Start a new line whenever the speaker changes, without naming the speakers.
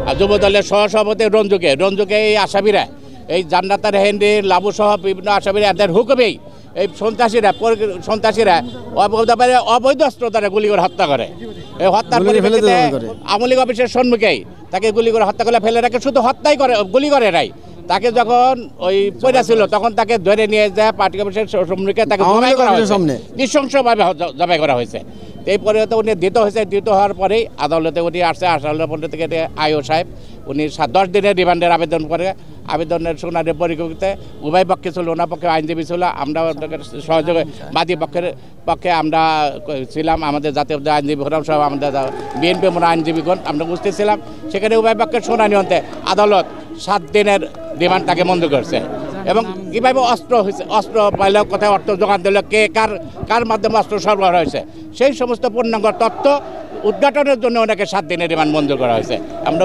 আর যুবদলের সহসভাপতি রঞ্জুকে এই আসামিরা এই জান্নাতার হেনরি লাবু সহ বিভিন্ন আসামিরা এদের হুকুমেই এই সন্ত্রাসীরা অবৈধ অস্ত্র দ্বারা গুলি করে হত্যা করে। এই হত্যার পরিপ্রেক্ষিতে আওয়ামী লীগ অফিসের সম্মুখেই তাকে গুলি করে হত্যা করে ফেলে রাখে। শুধু হত্যাই করে, গুলি করে নাই। তাকে যখন ওই পয়রা ছিল তখন তাকে ধরে নিয়ে যায় পার্টি অফিসের সম্মুখে তাকে জবাই করা হয়েছে, নৃশংসভাবে জবাই করা হয়েছে। এরপরে তো উনি দিত হওয়ার পরেই আদালতে উনি আসছে। আদালত থেকে আইও সাহেব উনি 10 দিনের রিমান্ডের আবেদন করে। আবেদনের শুনানির পরিপ্রেক্ষিতে উভয় পক্ষে ছিল, ওনার পক্ষে আইনজীবী ছিল, আমরা সহযোগে বাদী পক্ষে আমরা ছিলাম। আমাদের জাতীয় আইনজীবী ফোরাম সহ আমাদের বিএনপি আইনজীবীগণ আমরা উপস্থিত ছিলাম। সেখানে উভয় পক্ষের শুনানি হতে আদালত 7 দিনের রিমান্ড তাকে মঞ্জুর করছে। এবং কীভাবে অস্ত্র পাইলে কোথায় অর্থ যোগান দিল, কে কার মাধ্যমে অস্ত্র সরবরাহ হয়েছে, সেই সমস্ত পূর্ণাঙ্গ তথ্য উদ্ঘাটনের জন্য ওনাকে 7 দিনের রিমান্ড মঞ্জুর করা হয়েছে। আমরা